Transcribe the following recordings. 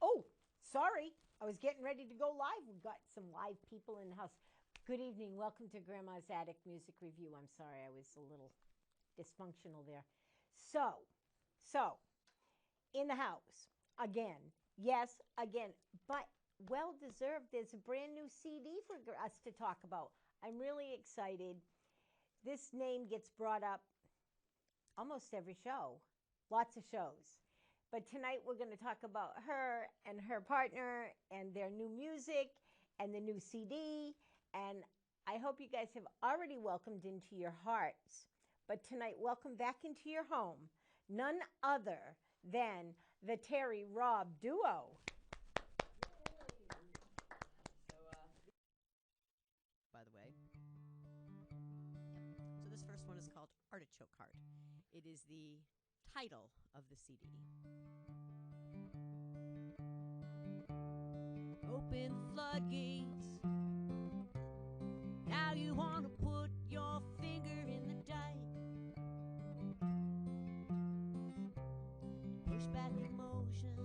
Oh, sorry. I was getting ready to go live. We've got some live people in the house. Good evening. Welcome to Grandma's Attic Music Review. I'm sorry, I was a little dysfunctional there. So, in the house, again, yes, again, but well deserved. There's a brand new CD for us to talk about. I'm really excited. This name gets brought up almost every show, lots of shows. But tonight we're going to talk about her and her partner and their new music and the new CD. And I hope you guys have already welcomed into your hearts. But tonight, welcome back into your home, none other than the Terri Rob Duo. So, by the way, yep. So this first one is called Artichoke Heart. It is the title of the CD. Open the floodgates. Now you want to put your finger in the dike. Push back emotions.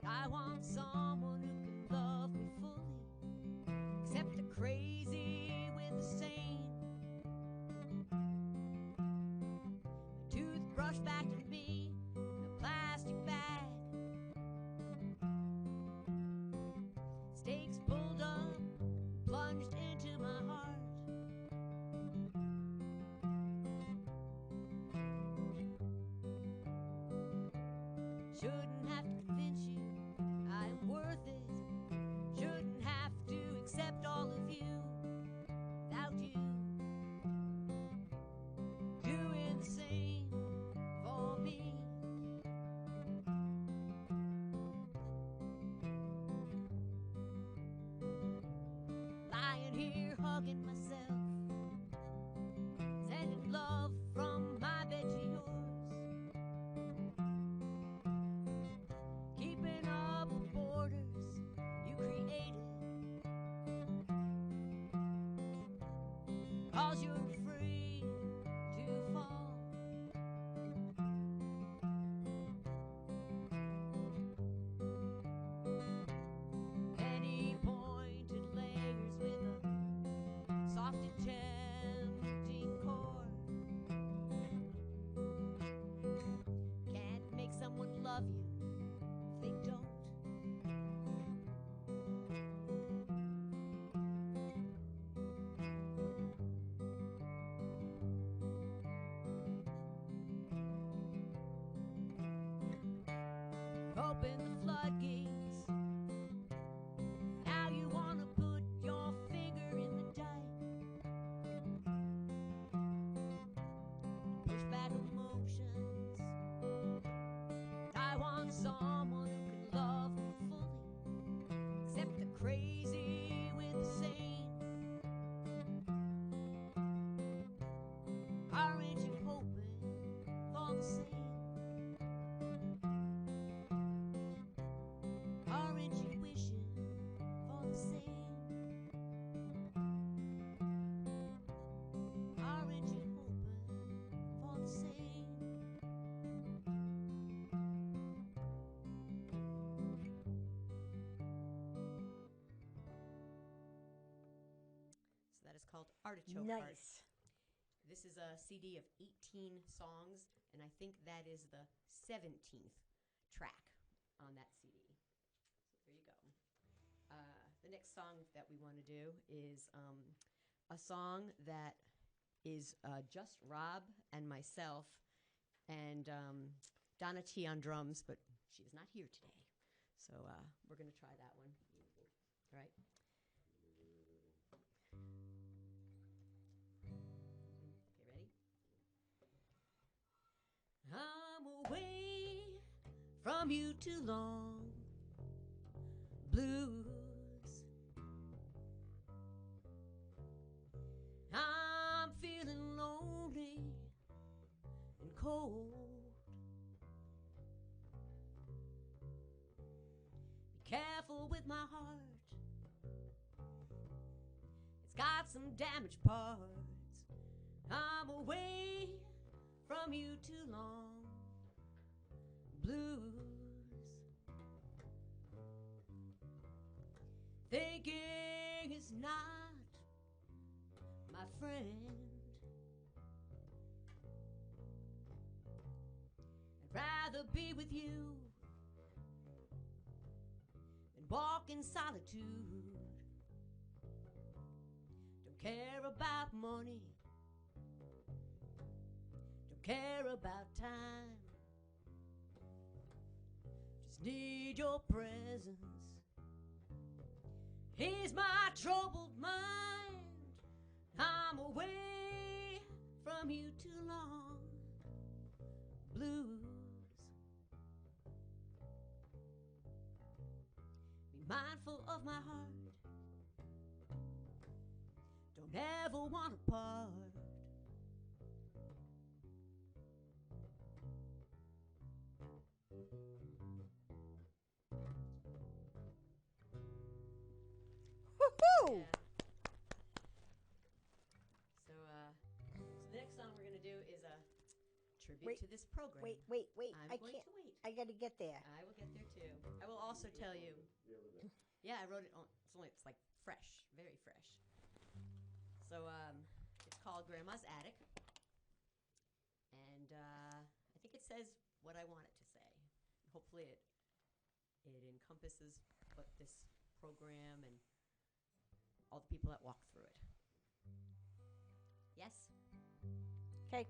I want someone who can love me fully, except the crazy with the sane. Brush back to me in a plastic bag. Stakes pulled up, plunged into my heart. Shouldn't have to convince you I am worth it. Shouldn't have to accept all of you without you doing the same for me. Lying here hugging myself, sending love from my bed to yours, keeping up the borders you created, 'cause you're afraid to fall. Tempting core can't make someone love you if they don't. Open the floodgates. Now you want to put your finger in the dike. Back emotions. I want someone who can love me fully, except the crazy with the sane. Aren't you hoping for the same? Aren't you wishing for the same? Aren't you hoping for the same? So that is called Artichoke Heart. Nice. This is a CD of 18 songs. and I think that is the 17th track on that CD. So there you go. The next song that we want to do is a song that is just Rob and myself and Donna T on drums, but she is not here today. So we're going to try that one. All right. Okay, ready? I'm away from you too long, blues. I'm feeling lonely and cold. Be careful with my heart, it's got some damaged parts. I'm away from you too long, blues. Thinking is not my friend. I'd rather be with you than walk in solitude. Don't care about money, don't care about time. Just need your presence. Ease my troubled mind. I'm away from you too long, blues. Be mindful of my heart, don't ever want to part. Woohoo! Yeah. So the next song we're going to do is a tribute to this program. Wait. I'm I going can't. to wait. I got to get there. I will get there too. I will also tell you. Yeah, I wrote it on. It's like fresh, very fresh. So it's called Grandma's Attic, and I think it says what I want it to say. Hopefully, it encompasses what this program and all the people that walk through it. Yes. Okay.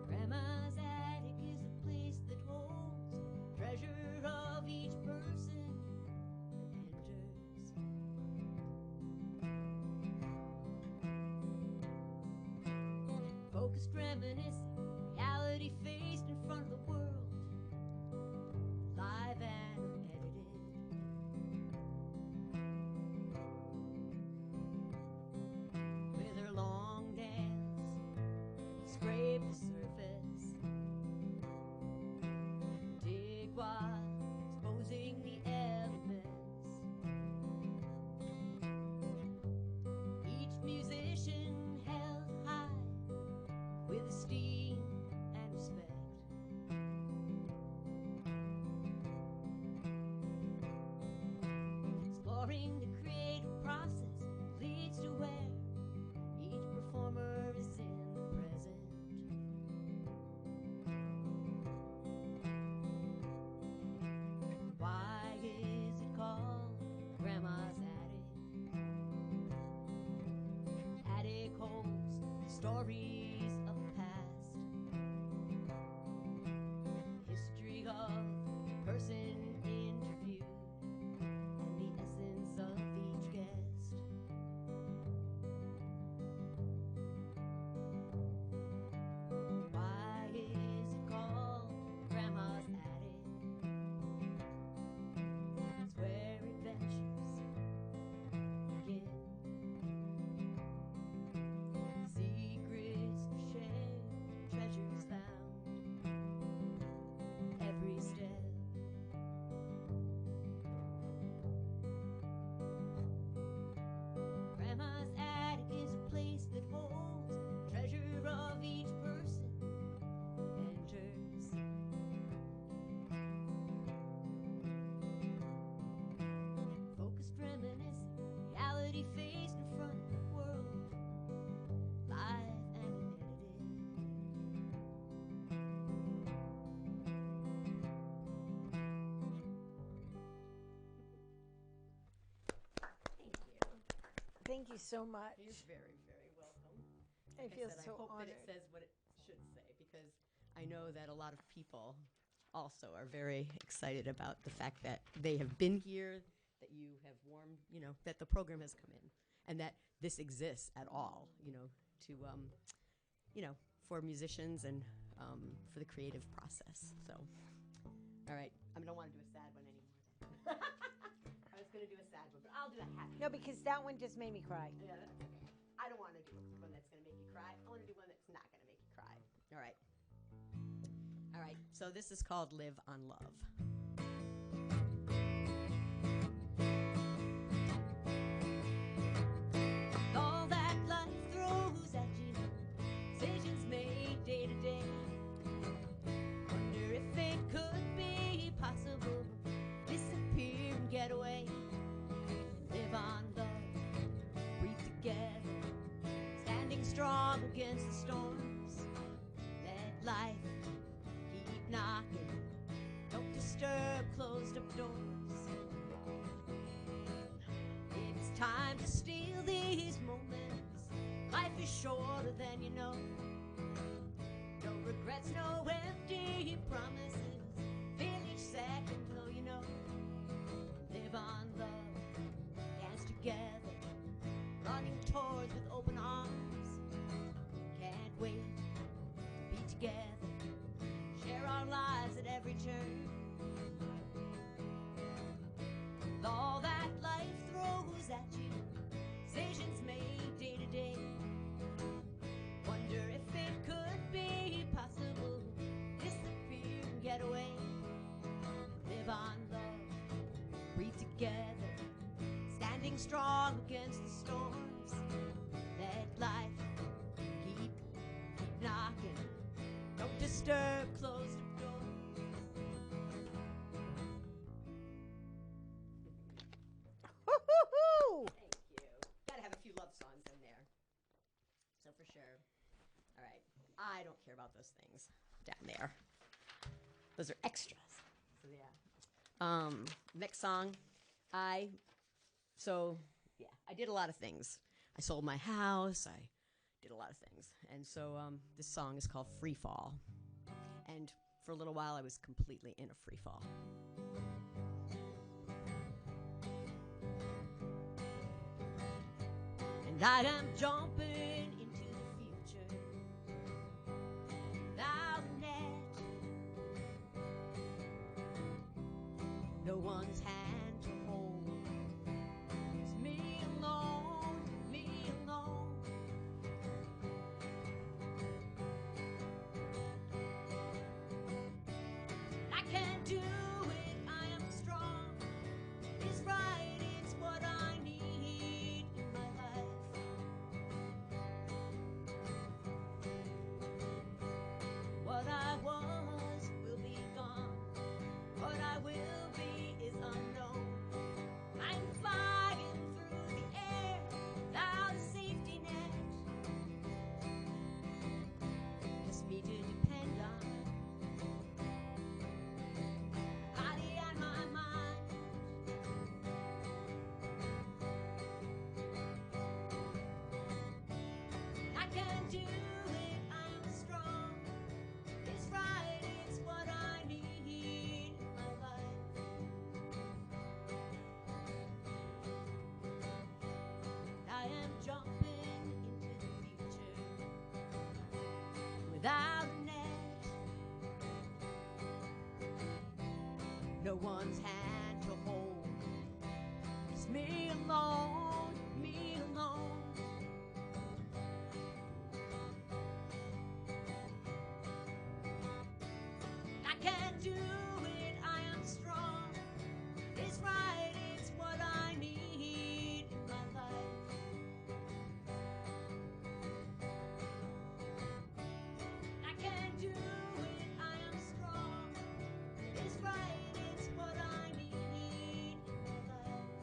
Grandma's attic is a place that holds treasure of each person that enters. Focused reminiscing, reality faced in front of the world, live and unedited. With her long dance, scrape the surface, dig while exposing the elements. Each musician held high with esteem and respect. you so much. You're very, very welcome. I Like feel said, so I hope honored. that it says what it should say, because I know that a lot of people also are very excited about the fact that they have been here, that you have warmed, that the program has come in, and that this exists at all, to, for musicians and for the creative process. So, all right, I don't want to do a sad one anymore. I was going to do a sad one, but I'll do a happy No, one. because that one just made me cry. Yeah, that's okay. I don't want to do one that's going to make you cry. I want to do one that's not going to make you cry. All right. All right. So this is called Live on Love. All that life throws at you, decisions made day to day. Wonder if it could be possible, disappear and get away. Live on love, breathe together, standing strong against the storms. Let life keep knocking, don't disturb closed up doors. It's time to steal these moments, life is shorter than you know. No regrets, no empty promises, feel each second though you know. Live on love, dance together, running towards with open arms. Can't wait to be together, share our lives at every turn. With all that life throws at you, decisions made day to day. Wonder if it could be possible, disappear and get away. Live on love, breathe together, standing strong against the storms. Let life keep knocking, don't disturb closed up doors. Woo-hoo-hoo! Thank you. Gotta have a few love songs in there. So for sure. All right. I don't care about those things down there. Those are extras. So yeah. Next song. I did a lot of things. I sold my house. I did a lot of things. And so this song is called Free Fall. And for a little while I was completely in a free fall. And I am jumping into the future without a net, no one's hand to hold. It's me alone, me alone. I can do it, I am strong. It's right, it's what I need in my life. What I was will be gone. What I will be is unknown. I'm flying through the air without a safety net. Just me to depend on. Body and my mind. I can do it, I am strong. It's right, it's what I need in my life. I am jumping into the future without a net, no one's hand to hold. It's me alone, me alone. I can do it, I am strong. It's right, it's what I need in my life. I can do it, I am strong. It's right, it's what I need in my life.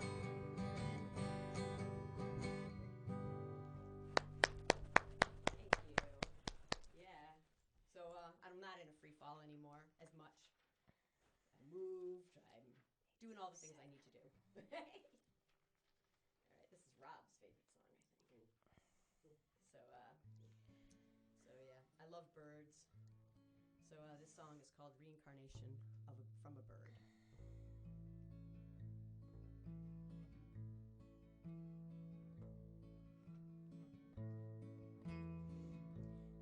Thank you. Yeah. So I'm not in a free fall anymore as much. I moved. I'm doing all the things I need to do. All right. This is Rob's favorite song, I birds. So this song is called Reincarnation from a Bird.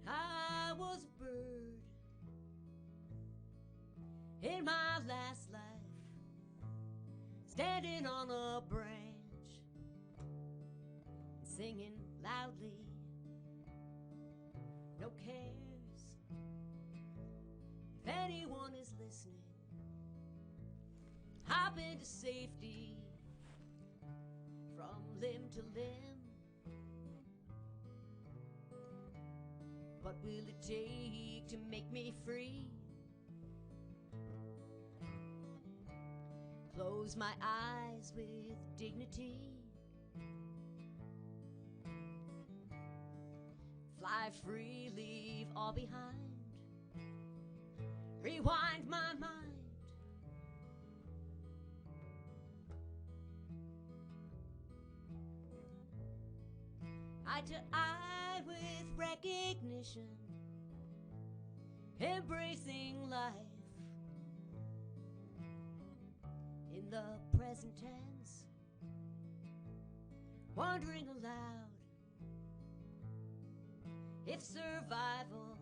I was a bird in my last life, standing on a branch, singing loudly, no cares if anyone is listening. Hop into safety from limb to limb. What will it take to make me free? Close my eyes with dignity. Fly free, leave all behind. Rewind my mind. Eye to eye with recognition, embracing life in the present tense, wondering aloud if survival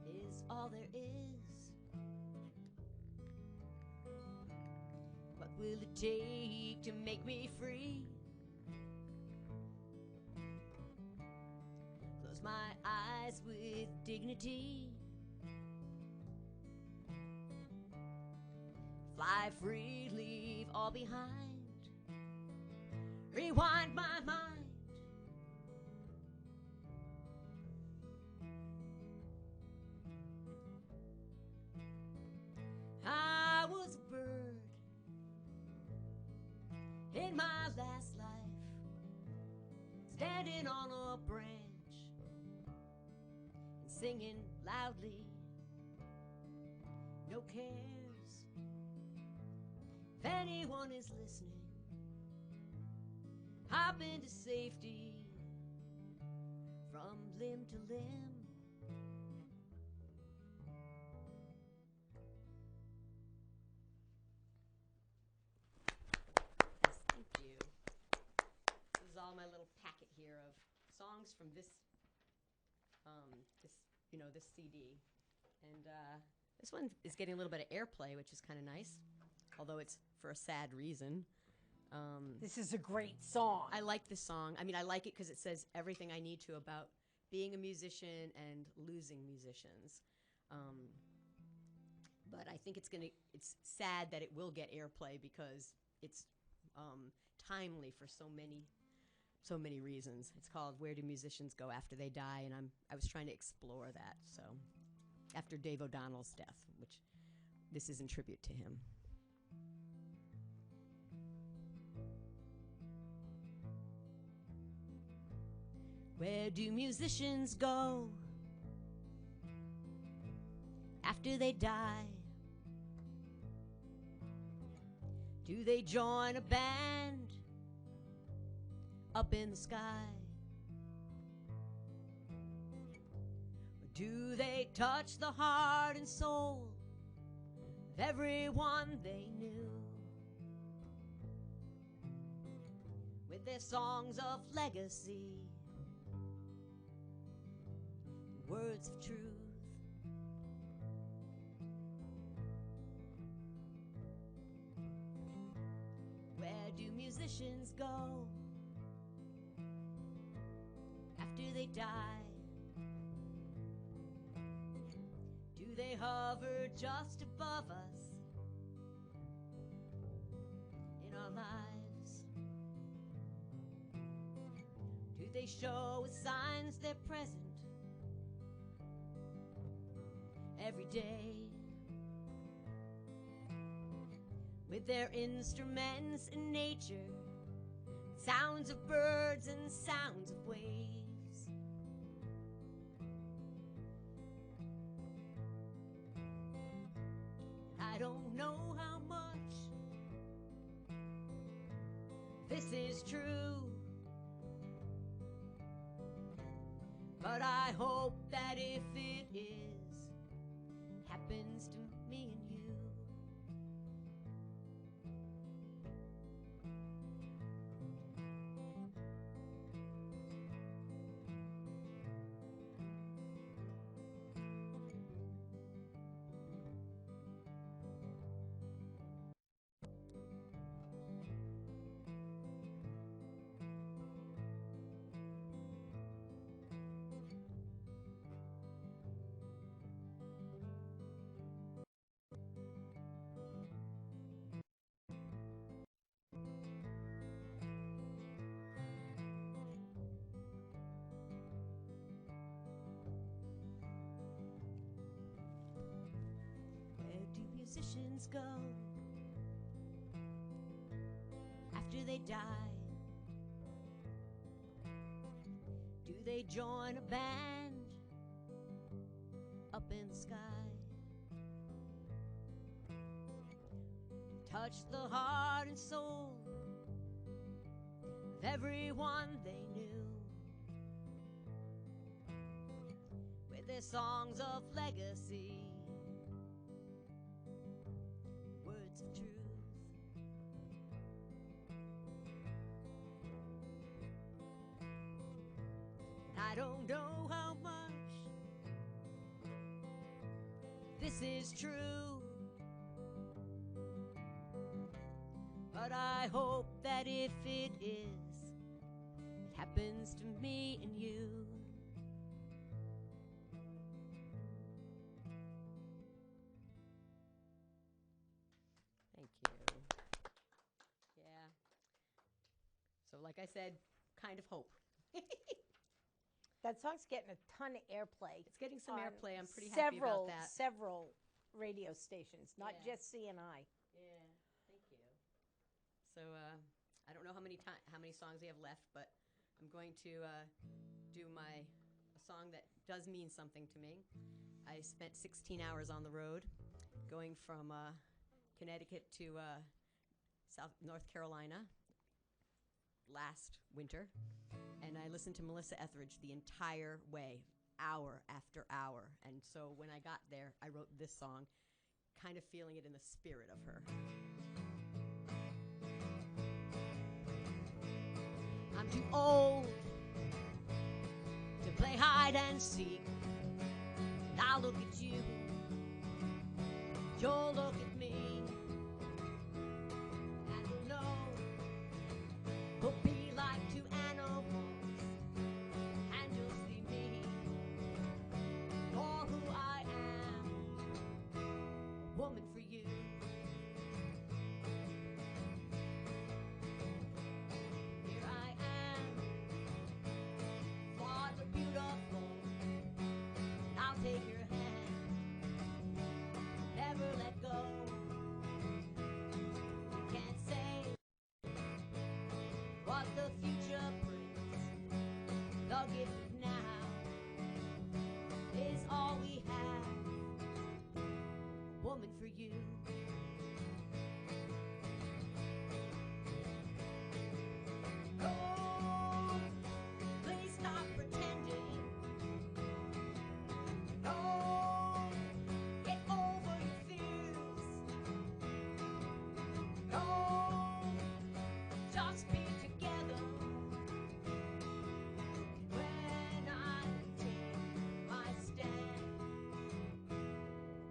is all there is. What will it take to make me free? Close my eyes with dignity. Fly free, leave all behind. Rewind my mind. I was a bird in my last life, standing on a branch and singing loudly, no cares if anyone is listening. Hop into safety from limb to limb. Yes, thank you. This is all my little packet here of songs from this CD. And this one is getting a little bit of airplay, which is kind of nice, although it's for a sad reason. This is a great song. I like this song. I mean, I like it because it says everything I need to about being a musician and losing musicians. But I think it's sad that it will get airplay because it's timely for so many reasons. It's called "Where Do Musicians Go After They Die?" and I was trying to explore that. So, after Dave O'Donnell's death, which this is in tribute to him. Where do musicians go after they die? Do they join a band up in the sky? Or do they touch the heart and soul of everyone they knew with their songs of legacy? Words of truth. Where do musicians go after they die? Do they hover just above us in our lives? Do they show us signs they're present every day with their instruments in nature, sounds of birds and sounds of waves? I don't know how much this is true, But I hope that if it is, it happens to me and you. Where do musicians go after they die? Do they join a band up in the sky? Touch the heart and soul of everyone they knew with their songs of legacy, words of truth. I don't know how much this is true, but I hope that if it is, it happens to me and you. Thank you. Yeah. So like I said, kind of hope. That song's getting a ton of airplay. It's getting some on airplay. I'm pretty happy about that. Several radio stations, not Yeah. just CNI. Yeah, thank you. So I don't know how many songs we have left, but I'm going to do a song that does mean something to me. I spent 16 hours on the road, going from Connecticut to North Carolina last winter, and I listened to Melissa Etheridge the entire way, hour after hour. And so when I got there, I wrote this song, kind of feeling it in the spirit of her. I'm too old to play hide and seek, and I'll look at you, you'll look at me, and we'll know we'll be like two animals, and you'll see me for who I am, a woman for you. Here I am, flawed but beautiful, and I'll take your hand, never let go. You can't say what the future brings. The gift of now is all we have, a woman for you. Oh, please stop pretending. Oh, get over your fears. Oh, just be together. When I take my stand,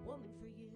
woman for you.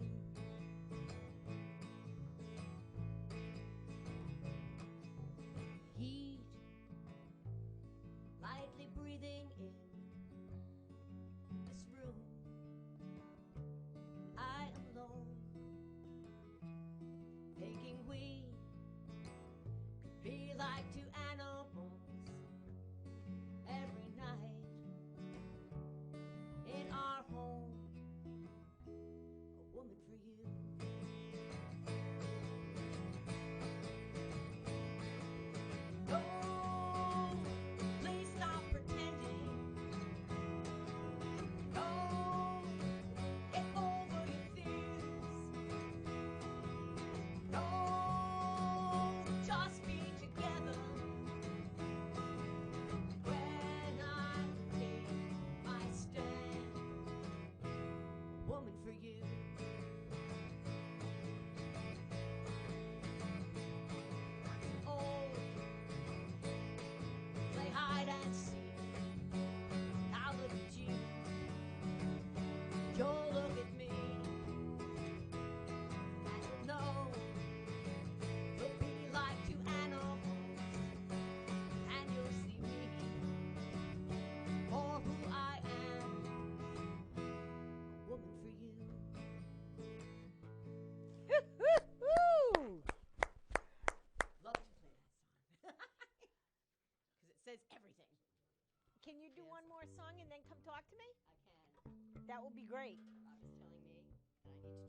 That will be great. Rob is telling me that I need to tune.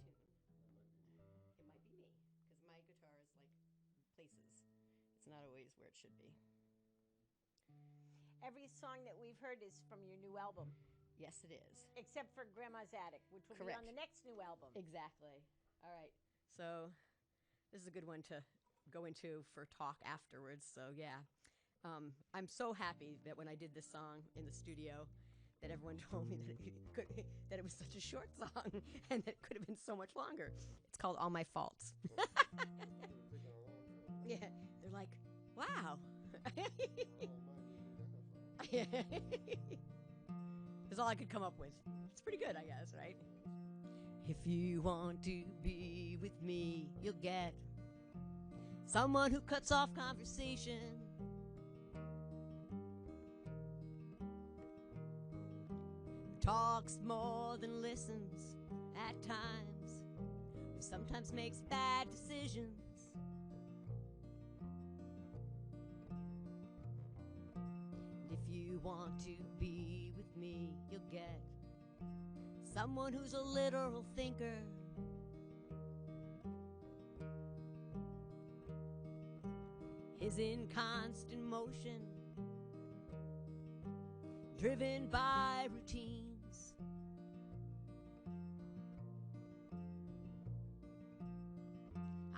It might be me, because my guitar is like places. It's not always where it should be. Every song that we've heard is from your new album. Yes, it is. Except for Grandma's Attic, which will Correct. be on the next new album. Exactly. All right. So this is a good one to go into for talk afterwards. So yeah, I'm so happy that when I did this song in the studio, that everyone told me that it was such a short song and that it could have been so much longer. It's called All My Faults. Yeah, they're like, wow. That's all I could come up with. It's pretty good, I guess, right? If you want to be with me, you'll get someone who cuts off conversation, who talks more than listens at times, who sometimes makes bad decisions. And if you want to be with me, you'll get someone who's a literal thinker, is in constant motion, driven by routines.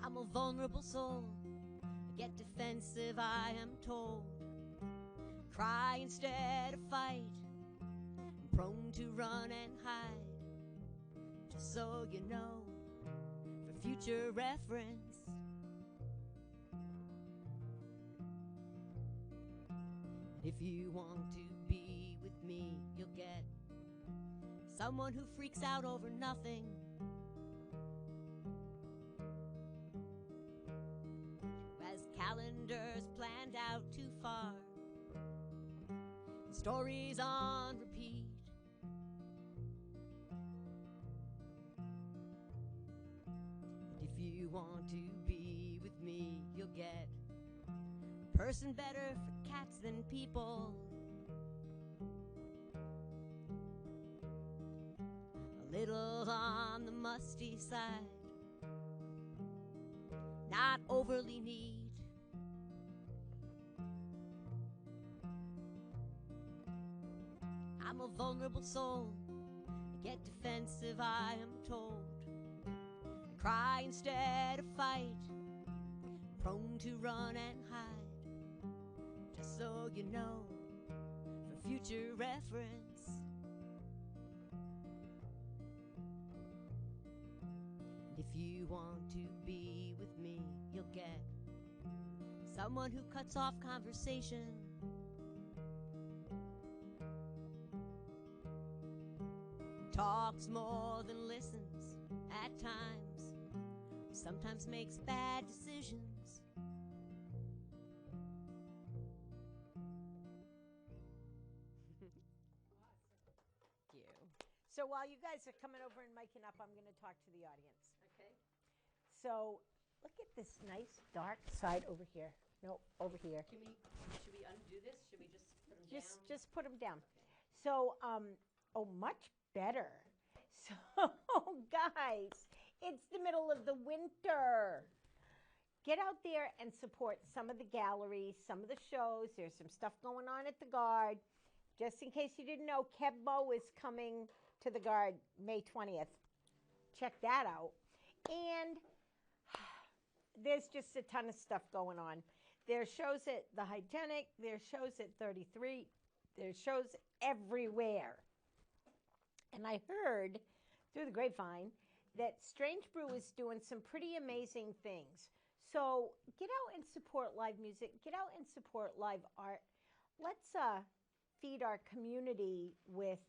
I'm a vulnerable soul, I get defensive, I am told. Cry instead of fight, I'm prone to run and hide. Just so you know, for future reference, if you want to be with me, you'll get someone who freaks out over nothing, who has calendars planned out too far, and stories on repeat. And if you want to be with me, you'll get a person better for cats than people, a little on the musty side, not overly neat. I'm a vulnerable soul, I get defensive, I am told. I cry instead of fight, prone to run and hide. Just so you know, for future reference, and if you want to be with me, you'll get someone who cuts off conversation, talks more than listens at times, sometimes makes bad decisions. Thank you. So while you guys are coming over and miking up, I'm going to talk to the audience. Okay. So look at this nice dark side over here. No, over here. Should we undo this? Should we just put them down? Just put them down. Okay. So, oh, much better. So, guys, it's the middle of the winter. Get out there and support some of the galleries, some of the shows. There's some stuff going on at the Guard. Just in case you didn't know, Kebmo is coming to the Guard May 20th. Check that out. And there's just a ton of stuff going on. There's shows at The Hygienic. There's shows at 33. There's shows everywhere. And I heard through the grapevine that Strange Brew is doing some pretty amazing things. So get out and support live music. Get out and support live art. Let's feed our community with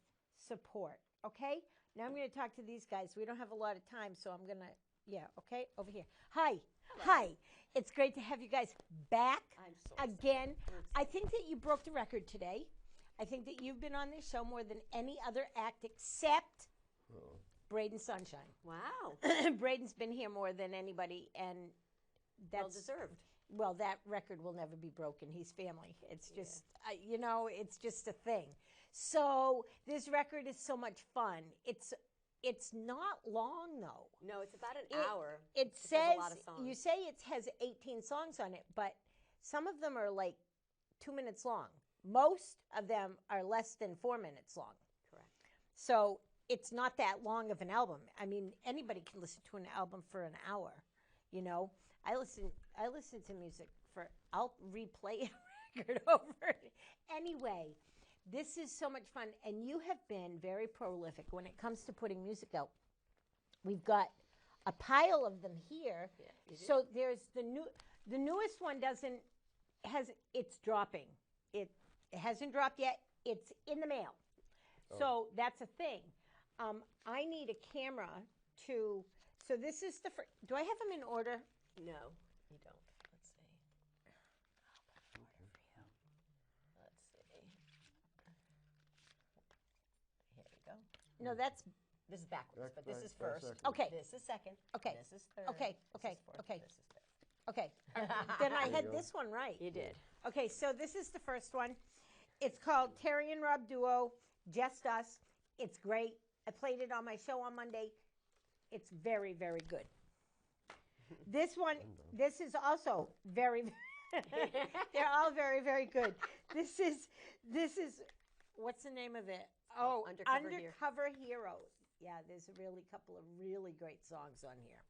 support, okay? Now I'm going to talk to these guys. We don't have a lot of time, so I'm going to, okay, over here. Hi. Hello. Hi. It's great to have you guys back I'm so again. excited. I think that you broke the record today. I think that you've been on this show more than any other act except Braden Sunshine. Wow. Braden's been here more than anybody, and that's Well deserved. well, that record will never be broken. He's family. It's just, it's just a thing. So this record is so much fun. It's not long though. No, it's about an hour. It has says a lot of songs. you say it has 18 songs on it, but some of them are like 2 minutes long. Most of them are less than 4 minutes long. Correct. So it's not that long of an album. I mean, anybody can listen to an album for an hour. You know, I listen to music for. I'll replay a record over. Anyway, this is so much fun, and you have been very prolific when it comes to putting music out. We've got a pile of them here. Yeah, so there's the newest one it's dropping. It hasn't dropped yet. It's in the mail. Oh. So that's a thing. I need a camera to. So this is the first. Do I have them in order? No, you don't. Let's see. Let's see. Here we go. No, this is backwards, but this is first. Okay. This is second. Okay. This is third. Okay. This is fourth. Okay. This is fifth. Okay. Then I had this one right. You did. Okay, so this is the first one. It's called Terri and Rob Duo, Just Us. It's great. I played it on my show on Monday. It's very, very good. This one, this is also very, they're all very, very good. This is, what's the name of it? Oh, Undercover Heroes. Yeah, there's a couple of really great songs on here.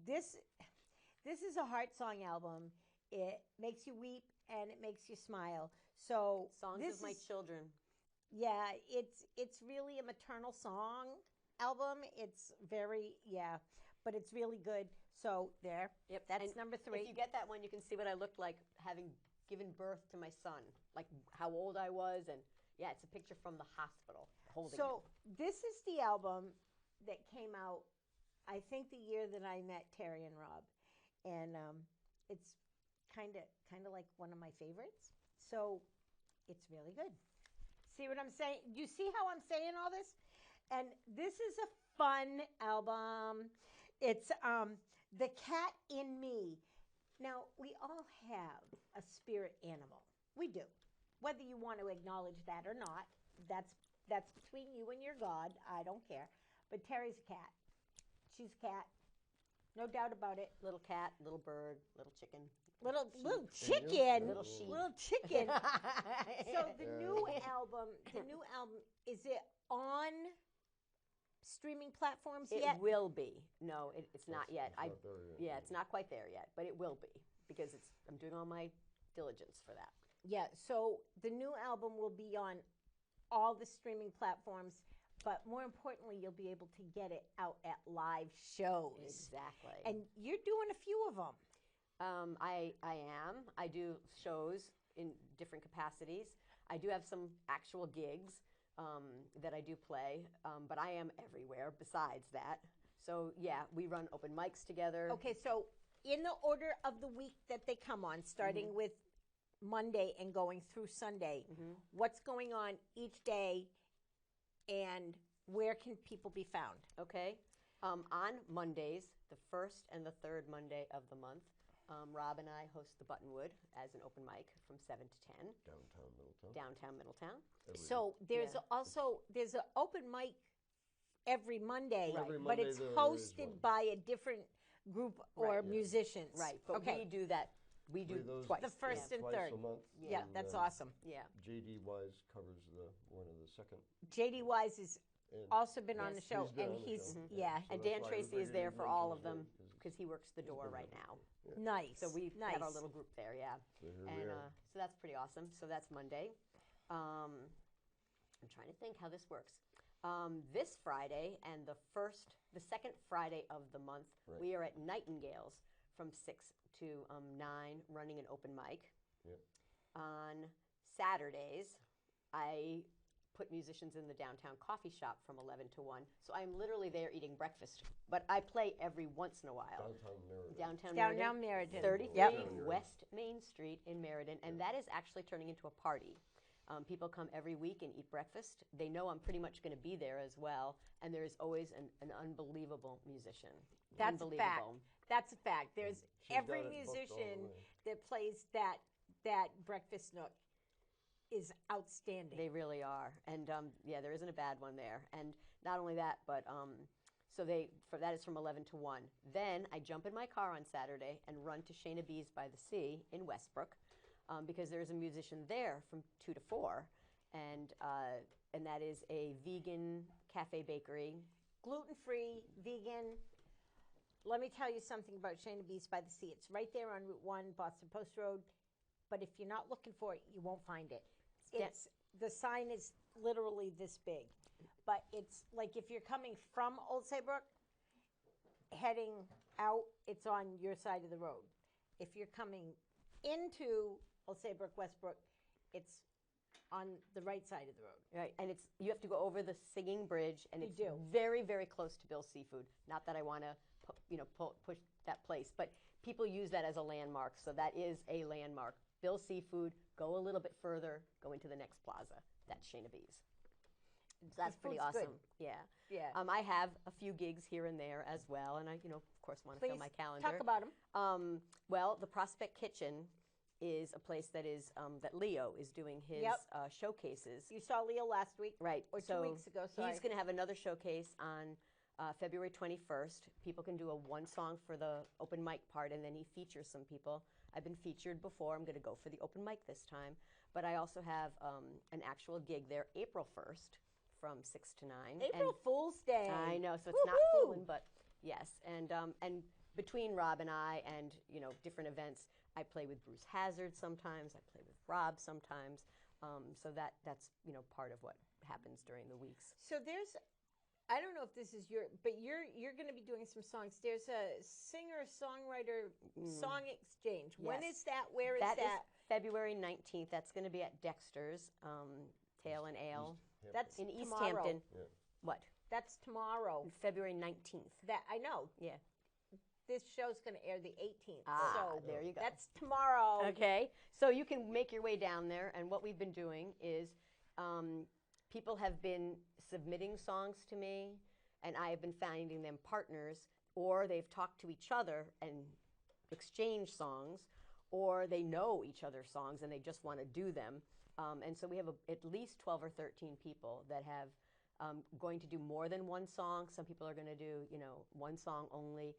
This is a heart song album. It makes you weep and it makes you smile. So songs of my children. Yeah, it's really a maternal song album. It's very but it's really good. So there. Yep, that's number 3. If you get that one, you can see what I looked like having given birth to my son, like how old I was, and yeah, it's a picture from the hospital holding him. This is the album that came out, I think, the year that I met Terri and Rob, and it's kind of like one of my favorites. So it's really good. See what I'm saying? Do you see how I'm saying all this? And this is a fun album. It's The Cat in Me. Now, we all have a spirit animal. We do. Whether you want to acknowledge that or not, that's between you and your God. I don't care. But Terry's a cat. She's a cat. No doubt about it. Little cat, little bird, little chicken. Little chicken. Little sheep. Little chicken. So the new album, is it on streaming platforms yet? It will be. No, it's not yet. It's not there yet. Yeah, it's not quite there yet, but it will be because I'm doing all my diligence for that. Yeah, so the new album will be on all the streaming platforms, but more importantly, you'll be able to get it out at live shows. Exactly. And you're doing a few of them. I am. I do shows in different capacities. I do have some actual gigs that I do play, but I am everywhere besides that. So, yeah, we run open mics together. Okay, so in the order of the week that they come on, starting with Monday and going through Sunday, what's going on each day and where can people be found? Okay. On Mondays, the first and the third Monday of the month, Rob and I host the Buttonwood as an open mic from 7 to 10. Downtown Middletown. So there's there's an open mic every Monday, Every but Monday it's hosted by a different group or musicians. Right, but we do that. We do twice. The first and twice third. a month. Yeah, that's awesome. Yeah. JD Wise covers one of the second. JD Wise has also been on the show, he's been and on the he's show. yeah. And Dan Tracy is there for all of them because he works the door right now. Nice. So we have our little group there, yeah. So here And we are. so that's pretty awesome. So that's Monday. I'm trying to think how this works. This Friday and the second Friday of the month, we are at Nightingales from 6 to 9 running an open mic. Yep. On Saturdays, I put musicians in the downtown coffee shop from 11 to 1. So I'm literally there eating breakfast. But I play every once in a while. Downtown Meriden. 33 West Main Street in Meriden. And that is actually turning into a party. People come every week and eat breakfast. They know I'm pretty much going to be there as well. And there is always an unbelievable musician. That's a fact. That's a fact. There's every musician that plays that breakfast nook is outstanding. They really are. And yeah, there isn't a bad one there. And not only that, but that is from 11 to 1. Then I jump in my car on Saturday and run to Shayna B's by the Sea in Westbrook because there's a musician there from 2 to 4. And that is a vegan cafe bakery. Gluten-free, vegan. Let me tell you something about Shayna B's by the Sea. It's right there on Route 1, Boston Post Road. But if you're not looking for it, you won't find it. The sign is literally this big. But it's like if you're coming from Old Saybrook, heading out, it's on your side of the road. If you're coming into Old Saybrook, Westbrook, it's on the right side of the road. Right, and you have to go over the Singing Bridge, and it's do. very, very close to Bill's Seafood. Not that I want to, push that place, but people use that as a landmark, so that is a landmark. Bill's Seafood, go a little bit further, go into the next plaza. That's Shayna B's. So that's pretty awesome. Good. Yeah. I have a few gigs here and there as well, and I, of course, want to fill my calendar. Talk about them. Well, the Prospect Kitchen is a place that is that Leo is doing his showcases. You saw Leo last week, right? Or 2 weeks ago. Sorry. He's going to have another showcase on February 21st. People can do a one song for the open mic part, and then he features some people. I've been featured before. I'm going to go for the open mic this time, but I also have an actual gig there April 1st from 6 to 9. April Fool's Day. I know, so it's not fooling, but yes, and between Rob and I, and different events, I play with Bruce Hazard sometimes. I play with Rob sometimes. So that's part of what happens during the weeks. So I don't know if this is but you're going to be doing some songs. There's a singer-songwriter song exchange. Yes. When is that? Where is that? That is February 19th. That's going to be at Dexter's Tail and Ale. That's in East tomorrow. Hampton. Yeah. What? That's tomorrow. February 19th. That I know. Yeah. This show's going to air the 18th. So there you go. That's tomorrow. Okay. So you can make your way down there. And what we've been doing is people have been submitting songs to me, and I have been finding them partners, or they've talked to each other and exchanged songs, or they know each other's songs and they just want to do them. And so we have at least 12 or 13 people that have going to do more than one song. Some people are going to do, one song only.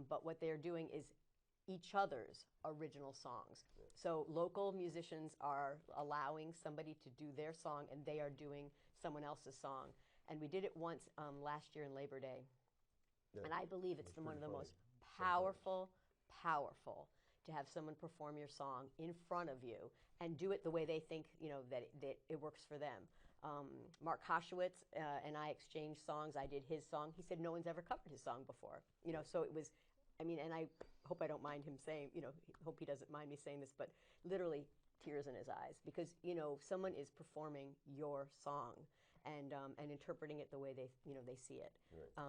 But what they're doing is each other's original songs. Yeah. So local musicians are allowing somebody to do their song, and they are doing someone else's song. And we did it once last year in Labor Day. Yeah. And I believe it's one of the most powerful to have someone perform your song in front of you and do it the way they think, that it works for them. Mark Hoshowitz and I exchanged songs. I did his song. He said no one's ever covered his song before. So it was, and I hope I don't mind him saying, hope he doesn't mind me saying this, but literally tears in his eyes because, someone is performing your song and interpreting it the way they see it. Right.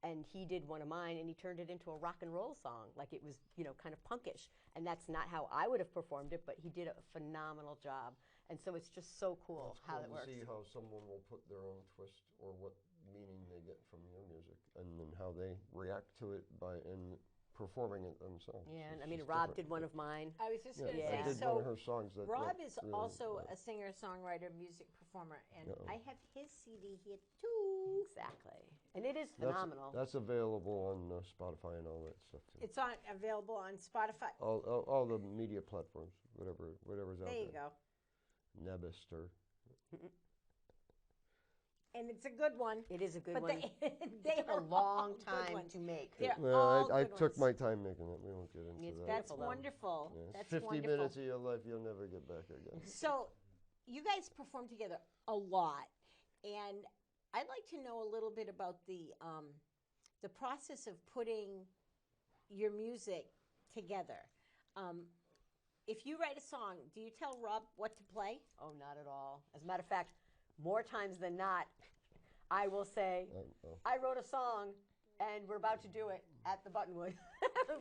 And he did one of mine, and he turned it into a rock and roll song, like it was, kind of punkish. And that's not how I would have performed it, but he did a phenomenal job. And so it's just so cool how it works. See how someone will put their own twist or what meaning they get from your music, and then how they react to it in performing it themselves. Yeah, and Rob did one of mine. I was just going to say, so did one of her songs that Rob is really, also a singer-songwriter, music performer, and I have his CD here too. Exactly, and it is phenomenal. That's available on Spotify and all that stuff too. It's available on Spotify. All the media platforms, whatever's out there. There you go. Nebister. And it's a good one. It is a good one. They took a long time to make. I took my time making it. We won't get into that. That's wonderful. Yeah, that's 50 wonderful. minutes of your life you'll never get back again. So you guys perform together a lot. And I'd like to know a little bit about the process of putting your music together. If you write a song, do you tell Rob what to play? Oh, not at all. As a matter of fact, more times than not, I will say, I wrote a song, and we're about to do it at the Buttonwood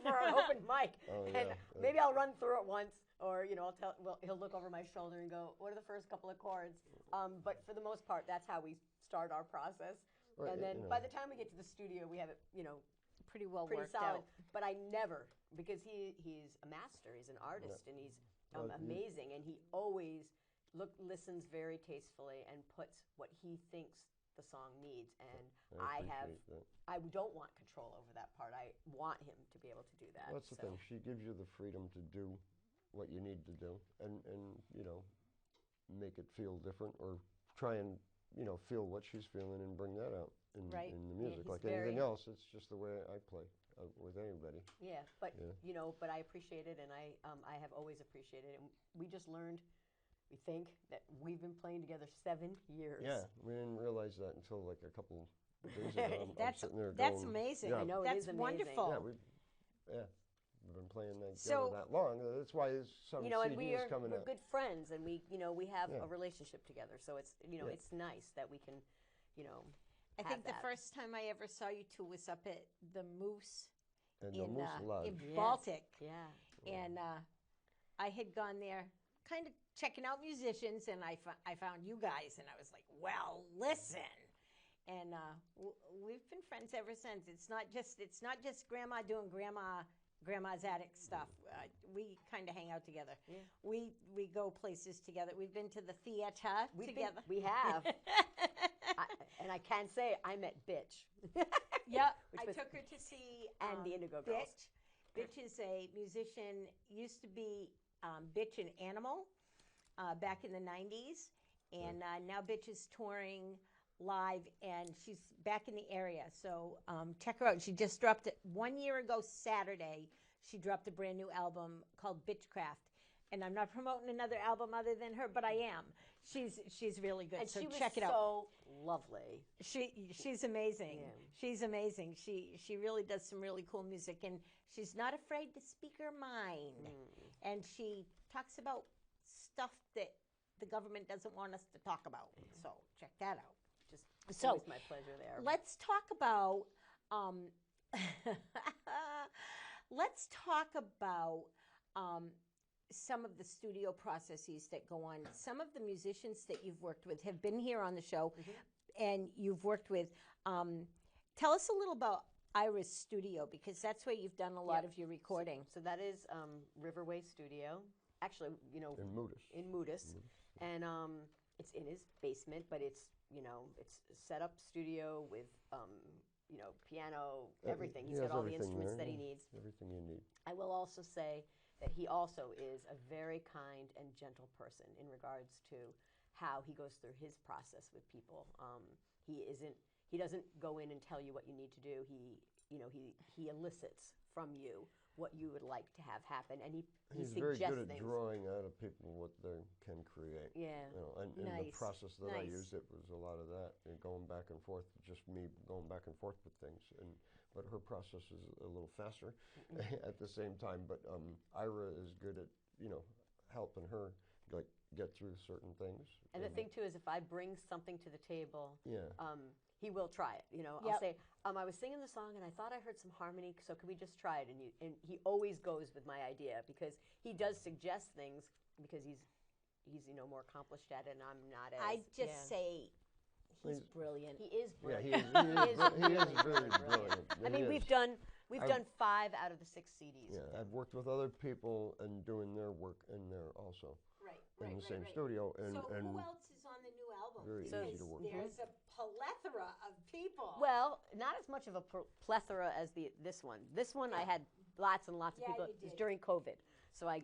for our open mic. And maybe I'll run through it once, or he'll look over my shoulder and go, "What are the first couple of chords?" But for the most part, that's how we start our process. Right, and then by the time we get to the studio, we have it, pretty well pretty worked solid. out. But I never, because he's a master, he's an artist, and he's amazing, and he always listens very tastefully and puts what he thinks the song needs. And I I appreciate that. don't want control over that part. I want him to be able to do that. Well, that's the thing. She gives you the freedom to do what you need to do, and make it feel different, or try and feel what she's feeling and bring that out in the music. he's Like anything else, it's just the way I play with anybody. Yeah, but but I appreciate it, and I have always appreciated it. And we just learned, we think, that we've been playing together 7 years. Yeah, we didn't realize that until like a couple days ago. I'm sitting there That's going, amazing. Yeah, I know, That's it is amazing. wonderful. We've been playing together So- that long. That's why some And CDs coming we're out. good friends, and we have Yeah. a relationship together. So it's it's nice that we can I have think the that. first time I ever saw you two was up at the Moose And the in Moose Lodge. in Yes. Baltic, Yeah. and I had gone there, kind of checking out musicians, and I found you guys, and I was like, well, listen. And we've been friends ever since. It's not just Grandma doing Grandma's attic stuff. We kind of hang out together. Yeah. We go places together. We've been to the theater together. We have. And I can say I met Bitch. Yep, Which I was- took her to see and the Indigo Girls. Bitch is a musician. Used to be Bitch and Animal back in the '90s, and now Bitch is touring live, and she's back in the area. So check her out. She just dropped it 1 year ago Saturday. She dropped a brand new album called Bitchcraft, and I'm not promoting another album other than her, but I am. She's really good. And so she was check it out. so lovely. She's amazing. Yeah. She's amazing. She really does some really cool music, and she's not afraid to speak her mind. And she talks about stuff that the government doesn't want us to talk about. So check that out. Just So, always my pleasure there. Let's talk about some of the studio processes that go on. Some of the musicians that you've worked with have been here on the show, and you've worked with. Tell us a little about Ira's studio, because that's where you've done a lot of your recording. So that is Riverway Studio. Actually, In Moodus. in Moodus. And it's in his basement, but it's it's a set up studio with piano, everything. He's He got has all the everything instruments there, that he yeah. needs. Everything you need. I will also say that he also is a very kind and gentle person in regards to how he goes through his process with people. He doesn't go in and tell you what you need to do. He elicits from you what you would like to have happen, and he He's suggests very good at things. drawing out of people what they can create. Yeah. And the Nice. process that I Nice. used, it was a lot of that, and going back and forth, just me going back and forth with things. But her process is a little faster at the same time. But Ira is good at helping her get through certain things. And the thing too is, if I bring something to the table, Yeah. he will try it. I'll Yep. say, I was singing the song and I thought I heard some harmony, so could we just try it? And he always goes with my idea, because he does suggest things, because he's more accomplished at it, and I'm not as. I just say he's He's- brilliant. He is Yeah, brilliant. he is really, very really brilliant. I mean, He we've is. done I've- done 5 out of the 6 CDs. Yeah, with him. I've worked with other people and doing their work in there also, Right, in the same studio. And, So and who else is on the new album? very Because easy to work with. there's a plethora of people. Well, not as much of a plethora as this one. This one I had lots and lots of Yeah, people. you It was did. during COVID, so I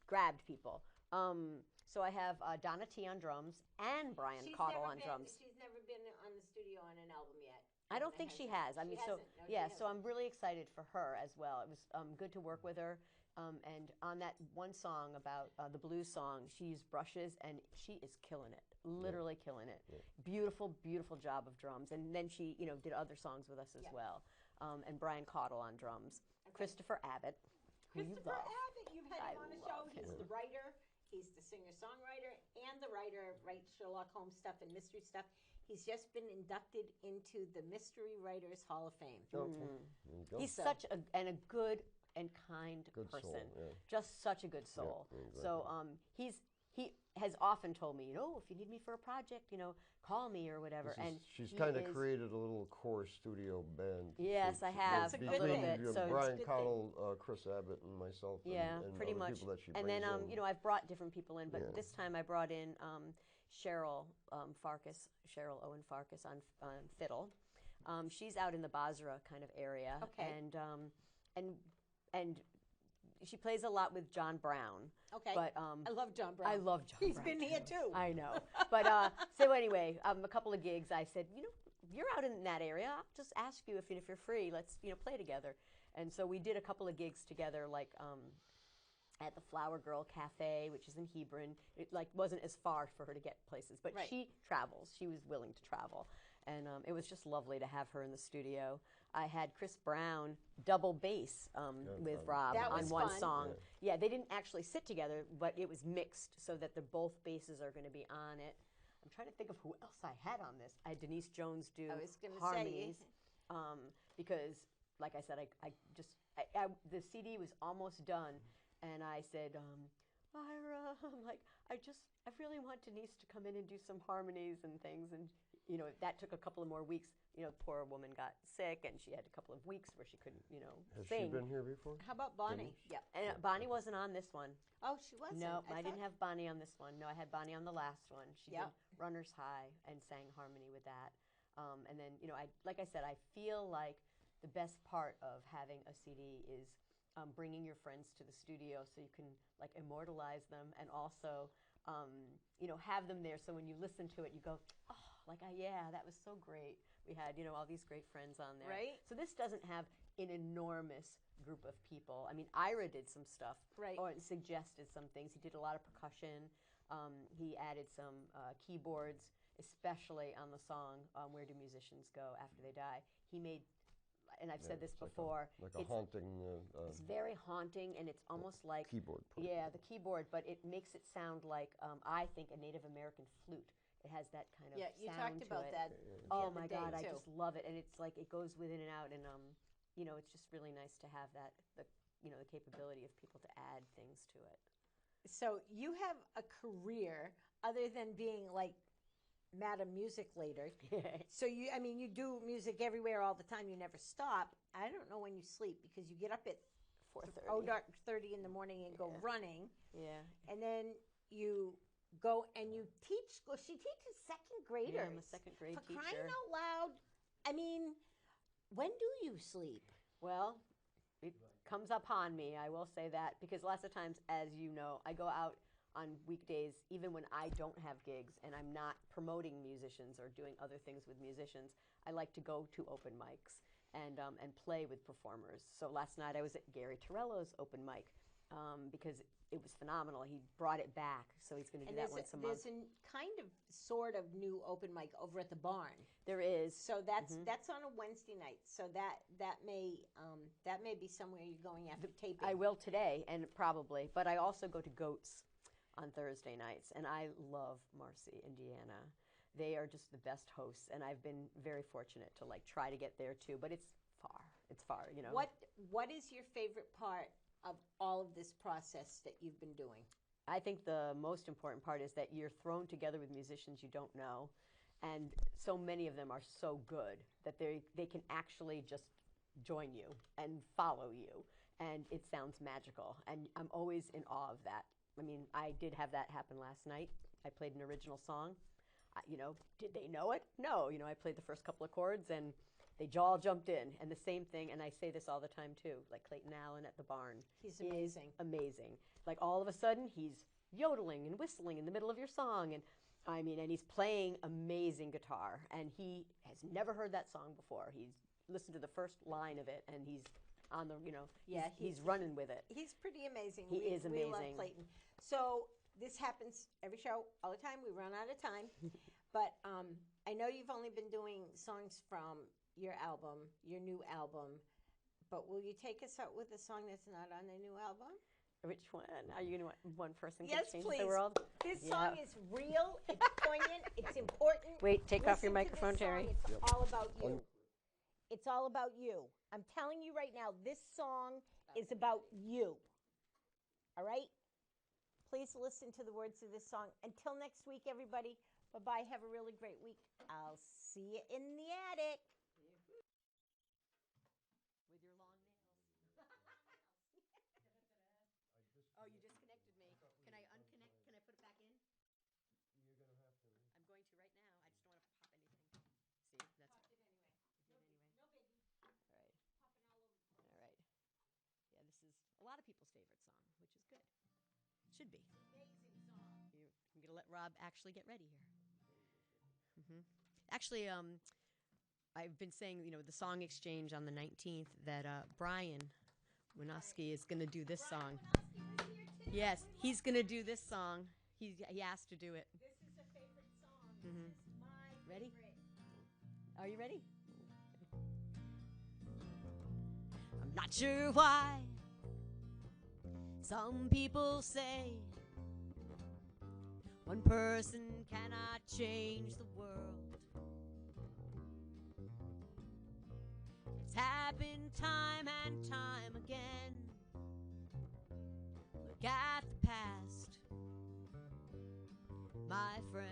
grabbed people. So I have Donna T on drums and Brian Cottle on drums. She's never been on the studio on an album yet. I don't think she has. I mean, so hasn't. No, she yeah. So hasn't. I'm really excited for her as well. It was good to work with her. And on that one song about the blues song, she used brushes, and she is killing it. Literally killing it. Yeah. Beautiful, beautiful job of drums. And then she, did other songs with us as well. And Brian Cottle on drums. Christopher Abbott, who you Christopher love. Abbott, you've had him I on the show. love He's him. the writer. He's the singer-songwriter and the writer. Writes Sherlock Holmes stuff and mystery stuff. He's just been inducted into the Mystery Writers Hall of Fame. Okay. There you go. He's such a good and kind Good soul, person. yeah. Just such a good soul. exactly. So he has often told me, if you need me for a project, call me or whatever. And she's he kind of is- created a little core studio band. Yes, I have That's a a good little thing. bit. So Brian good Cottle, Chris Abbott, and myself, yeah, and pretty other much. people that she And then brings in. I've brought different people in, but Yeah. this time I brought in Cheryl Farkas, Cheryl Owen Farkas on fiddle. She's out in the Basra kind of area, Okay. and she plays a lot with John Brown. Okay. But I love John Brown. I love John He's Brown. been here too. I know. But so anyway, a couple of gigs. I said, you're out in that area. I'll just ask you if you're free. Let's play together. And so we did a couple of gigs together, like at the Flower Girl Cafe, which is in Hebron. It wasn't as far for her to get places, but Right. she travels. She was willing to travel, and it was just lovely to have her in the studio. I had Chris Brown double bass with Rob That on was one fun. song. Yeah, they didn't actually sit together, but it was mixed so that both basses are going to be on it. I'm trying to think of who else I had on this. I had Denise Jones do I was gonna say- harmonies because, like I said, the CD was almost done, and I said, Ira, I'm like, I really want Denise to come in and do some harmonies and things, and that took a couple of more weeks. Poor woman got sick, and she had a couple of weeks where she couldn't, Has sing. she been here before? How about Bonnie? Denise? Yeah. And Bonnie wasn't on this one. Oh, she wasn't. No, I didn't thought- have Bonnie on this one. No, I had Bonnie on the last one. She Yep. did Runner's High and sang harmony with that. And then, like I said, I feel like the best part of having a CD is bringing your friends to the studio so you can immortalize them, and also have them there so when you listen to it you go, yeah, that was so great. We had all these great friends on there. Right. So this doesn't have an enormous group of people. I mean, Ira did some stuff, Right. or suggested some things. He did a lot of percussion. He added some keyboards, especially on the song "Where Do Musicians Go After They Die." He made, and I've said this It's before, like a haunting it's very haunting, and it's almost like keyboard player. yeah, the keyboard, but it makes it sound like I think a Native American flute. It has that kind of Yeah, you sound talked to about it. that. Oh the my other day, God, I too. just love it, and it's like it goes within and out, and it's just really nice to have that the capability of people to add things to it. So you have a career other than being like Madam Music later. So you do music everywhere all the time. You never stop. I don't know when you sleep because you get up at 4:30 in the morning and go running, Yeah. and then you go and you teach. Well, she teaches second graders. Yeah, I'm a second grade For teacher. crying out loud! When do you sleep? Well, it comes upon me, I will say that, because lots of times, as you know, I go out on weekdays, even when I don't have gigs and I'm not promoting musicians or doing other things with musicians. I like to go to open mics and play with performers. So last night I was at Gary Torello's open mic because it was phenomenal. He brought it back, so he's going to do that once a month. There's a kind of sort of new open mic over at the barn. There is. So that's on a Wednesday night. So that may be somewhere you're going after taping. I will today, and probably, but I also go to Goats on Thursday nights, and I love Marcy and Deanna. They are just the best hosts, and I've been very fortunate to try to get there too. But it's far. It's far, What is your favorite part of all of this process that you've been doing? I think the most important part is that you're thrown together with musicians you don't know, and so many of them are so good that they can actually just join you and follow you, and it sounds magical, and I'm always in awe of that. I mean, I did have that happen last night. I played an original song. Did they know it? No. I played the first couple of chords, and they all jumped in. And the same thing, and I say this all the time too, like Clayton Allen at the barn. He's amazing. Amazing. Like all of a sudden, he's yodeling and whistling in the middle of your song, and he's playing amazing guitar, and he has never heard that song before. He's listened to the first line of it, and he's on the, he's running with it. He's pretty amazing. He is We love amazing. Clayton. So this happens every show, all the time. We run out of time. But I know you've only been doing songs from your new album. But will you take us out with a song that's not on the new album? Which one? Are you going to want one person Yes, can change please. the world? This Yeah. song is real. It's poignant. It's important. Wait, take off your Listen to microphone, this song. Terri. It's all about you. It's all about you. I'm telling you right now, this song is about you. All right? Please listen to the words of this song. Until next week, everybody. Bye-bye. Have a really great week. I'll see you in the attic. With your long nails. Oh, you disconnected me. Can I unconnect? Can I put it back in? You're going to have to. I'm going to right now. I just don't want to pop anything. See, that's Popped it anyway. it did anyway. No biggie. All right. Popping all over the place. All right. Yeah, this is a lot of people's favorite song, which is good. Should be. Amazing song. I'm going to let Rob actually get ready here. Actually, I've been saying, the song exchange on the 19th that Brian Winoski is going to do this song. Winoski was here too. Yes, he's going to do this song. He asked to do it. This is a favorite song. This is my Ready? favorite. Are you ready? I'm not sure why some people say one person cannot change the world. It's happened time and time again. Look at the past, my friend.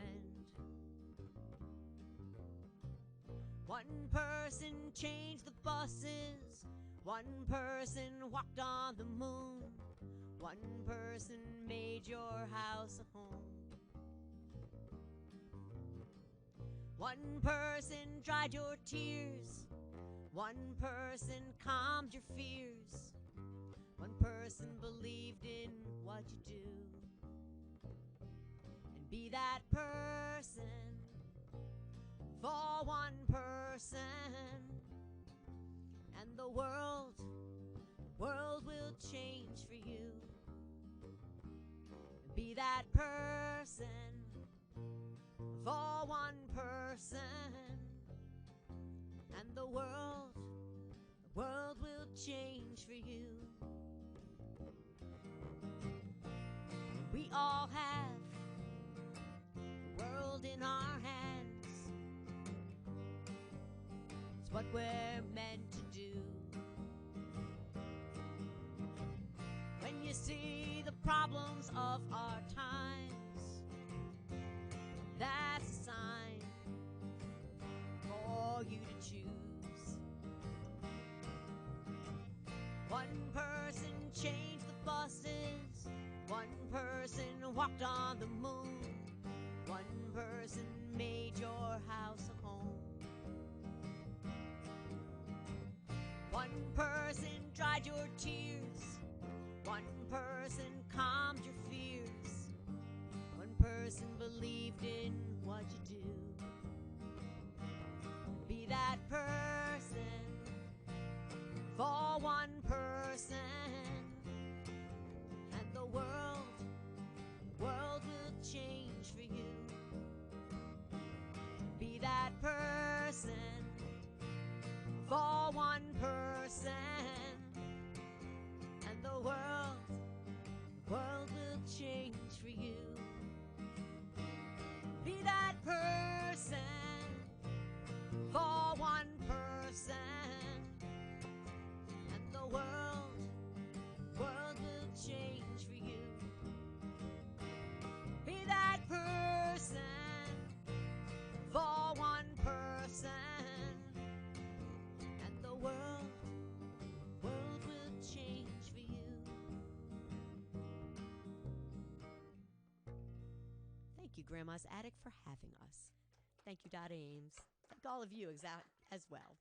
One person changed the buses. One person walked on the moon. One person made your house a home. One person dried your tears. One person calmed your fears. One person believed in what you do. And be that person for one person, and the world will change for you. And be that person for one person, and the world will change for you. We all have the world in our hands. It's what we're meant to do. When you see the problems of our times, that's a sign for you to choose. One person changed the buses. One person walked on the moon. One person made your house a home. One person dried your tears. One person calmed your fears. One person believed in what you do. Be that person for one person, and the world will change for you. Be that person for one person, and the world will change for you. Be that person for one person, and the world will change for you. Be that person for one person, and the world will change for you. Thank you, Grandma's Attic, for having us. Thank you, Dot Ames. Thank all of you as well.